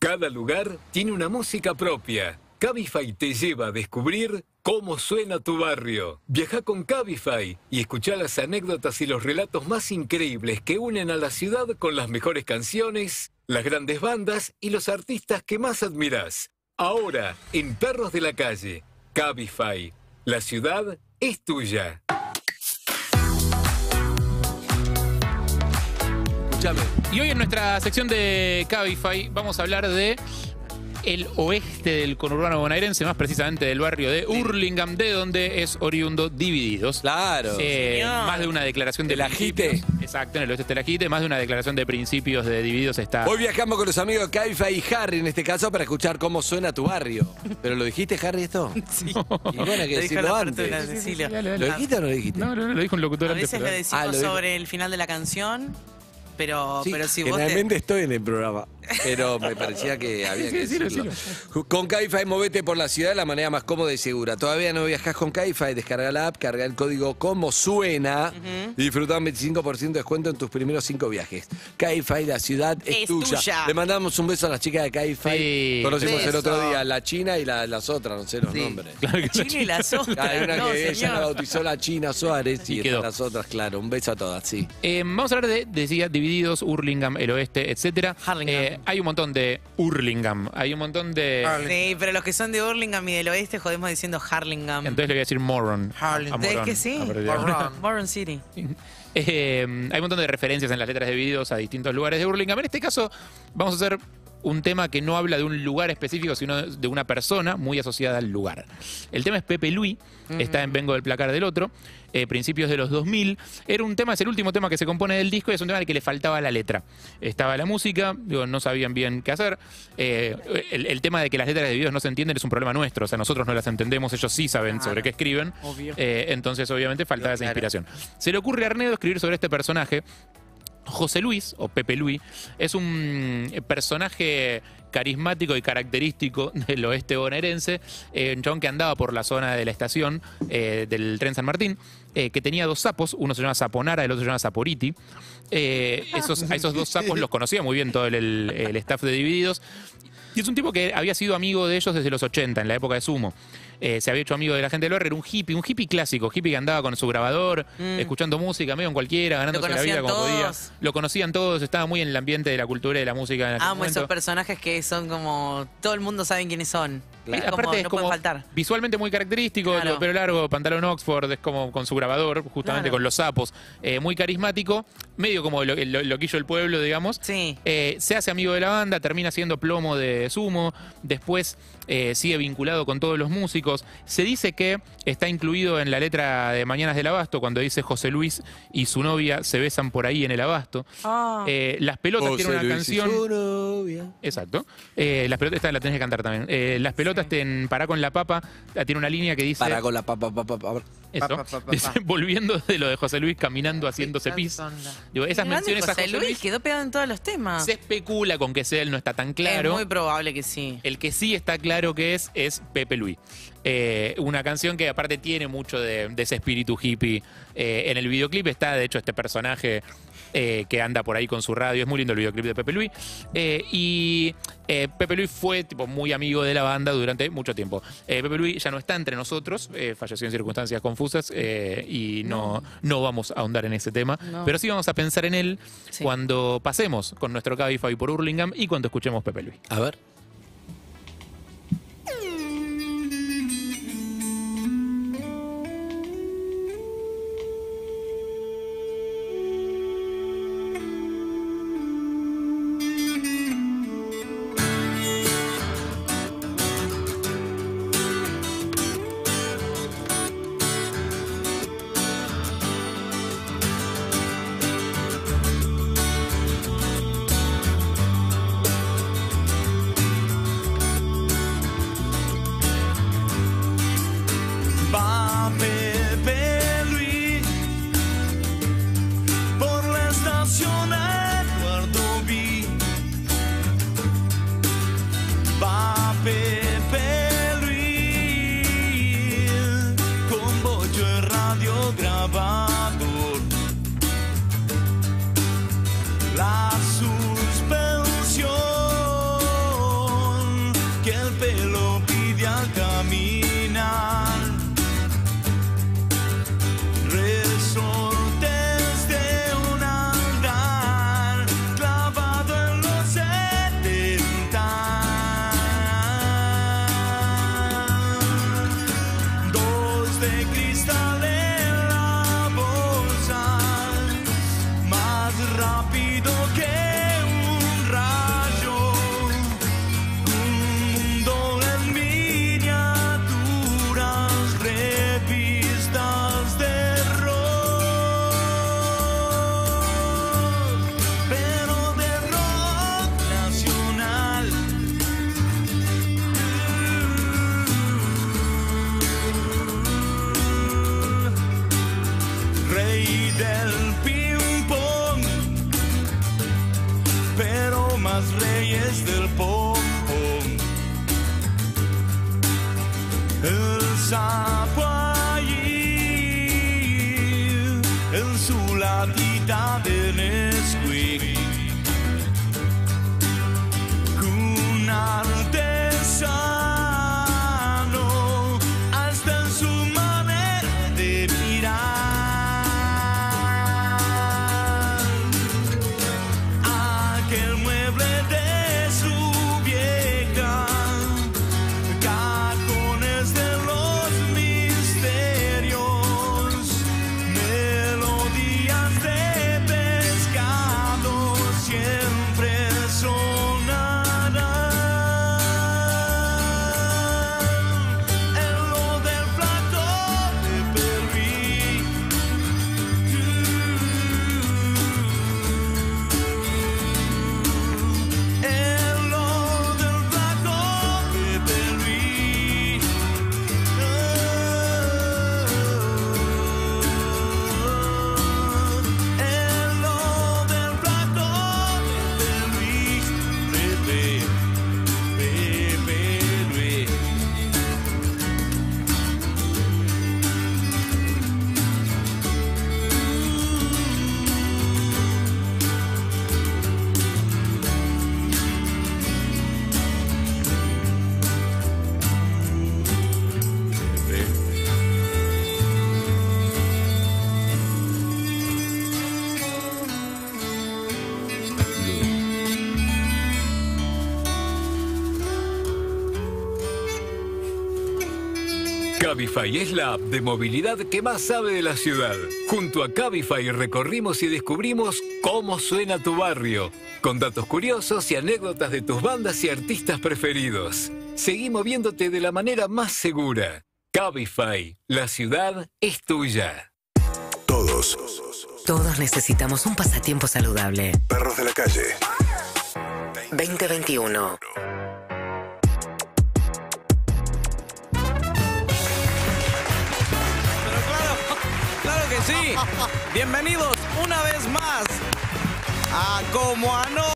Cada lugar tiene una música propia. Cabify te lleva a descubrir cómo suena tu barrio. Viaja con Cabify y escuchá las anécdotas y los relatos más increíbles que unen a la ciudad con las mejores canciones, las grandes bandas y los artistas que más admirás. Ahora, en Perros de la Calle, Cabify. La ciudad es tuya. Escúchame. Y hoy en nuestra sección de Cabify vamos a hablar de el oeste del conurbano bonaerense, más precisamente del barrio de Hurlingham, de donde es oriundo Divididos. Claro. Más de una declaración de El Ajite. principios. Exacto, en el oeste del Ajite, más de una declaración de principios de Divididos está. Hoy viajamos con los amigos Cabify y Harry, en este caso, para escuchar cómo suena tu barrio. ¿Pero lo dijiste, Harry, esto? Sí. Y bueno, hay que Lo dijo decirlo la antes. apertura, Cecilia. Dale, ¿Lo dale. dijiste o no lo dijiste? No, lo dijo un locutor A antes. veces pero- le decimos lo dijo. sobre el final de la canción, pero si vos generalmente estoy en el programa, pero me parecía que había que decirlo. Con Cabify movete por la ciudad de la manera más cómoda y segura. Todavía no viajás con Cabify, descarga la app, carga el código como suena y disfrutá un 25% de descuento en tus primeros 5 viajes. Cabify, la ciudad es tuya. Le mandamos un beso a las chicas de Cabify. Sí. Conocimos el Beso. otro día, la China y las otras, no sé los Sí. nombres. Claro que la China y las otras. Hay una no, que ella señor. la bautizó la China Suárez y quedó. están las otras, claro. Un beso a todas, sí. Vamos a hablar de, decía, Divididos, Hurlingham, el oeste, etcétera. Harlingham. Hay un montón de Hurlingham, hay un montón de... Sí, pero los que son de Hurlingham y del oeste jodemos diciendo Harlingham. Entonces le voy a decir Moron. Harlingham. A Morón, Es que sí. a partir de ahora. Moron City. Hay un montón de referencias en las letras de Divididos a distintos lugares de Hurlingham. En este caso vamos a hacer un tema que no habla de un lugar específico, sino de una persona muy asociada al lugar. El tema es Pepe Luis, está en Vengo del Placar del Otro, principios de los 2000. Era un tema, es el último tema que se compone del disco y es un tema al que le faltaba la letra. Estaba la música, digo, no sabían bien qué hacer. El tema de que las letras de Divididos no se entienden es un problema nuestro, o sea, nosotros no las entendemos, ellos sí saben sobre qué escriben. Obvio. Entonces, obviamente, faltaba esa inspiración. Se le ocurre a Arnedo escribir sobre este personaje. José Luis, o Pepe Luis, es un personaje carismático y característico del oeste bonaerense, un chabón que andaba por la zona de la estación del tren San Martín, que tenía 2 sapos, uno se llama Saponara, el otro se llama Saporiti. A esos 2 sapos los conocía muy bien todo el staff de Divididos. Y es un tipo que había sido amigo de ellos desde los 80, en la época de Sumo. Se había hecho amigo de la gente del barrio, era un hippie clásico, hippie que andaba con su grabador, escuchando música, medio en cualquiera, ganándose la vida como podía. Lo conocían todos, estaba muy en el ambiente de la cultura y de la música en aquel Amo momento. esos personajes que son como... Todo el mundo sabe quiénes son. Claro. Es como, Aparte es no como puede faltar. visualmente muy característico, Claro. pelo largo, pantalón Oxford, es como con su grabador, justamente Claro. con los sapos, muy carismático, medio como el loquillo del pueblo, digamos. Sí. Se hace amigo de la banda, termina siendo plomo de Sumo, después sigue vinculado con todos los músicos. Se dice que está incluido en la letra de Mañanas del Abasto, cuando dice José Luis y su novia se besan por ahí en el Abasto. Ah. Las Pelotas tiene una José Luis y canción... su novia. Exacto. Las pelotas, esta la tenés que cantar también. Las pelotas en Pará con la papa, tiene una línea que dice... Para con la papa. Eso. Pa, pa, pa, pa, Dice, pa. volviendo de lo de José Luis caminando haciéndose pis. Digo, esas Grande menciones a José José Luis quedó pegado en todos los temas. se especula con que sea él, no está tan claro. Es muy probable que sí. El que sí está claro que es Pepe Luis. Una canción que aparte tiene mucho de ese espíritu hippie. En el videoclip está, de hecho, este personaje que anda por ahí con su radio. Es muy lindo el videoclip de Pepe Luis. Pepe Luis fue tipo, muy amigo de la banda durante mucho tiempo. Pepe Luis ya no está entre nosotros, falleció en circunstancias confusas y no vamos a ahondar en ese tema. No. Pero sí vamos a pensar en él Sí. cuando pasemos con nuestro Cabify por Hurlingham y cuando escuchemos Pepe Luis. A ver. Cabify es la app de movilidad que más sabe de la ciudad. Junto a Cabify recorrimos y descubrimos cómo suena tu barrio, con datos curiosos y anécdotas de tus bandas y artistas preferidos. Seguí moviéndote de la manera más segura. Cabify, la ciudad es tuya. Todos necesitamos un pasatiempo saludable. Perros de la calle. 2021. Pero claro que sí. Bienvenidos una vez más a Como Anoche.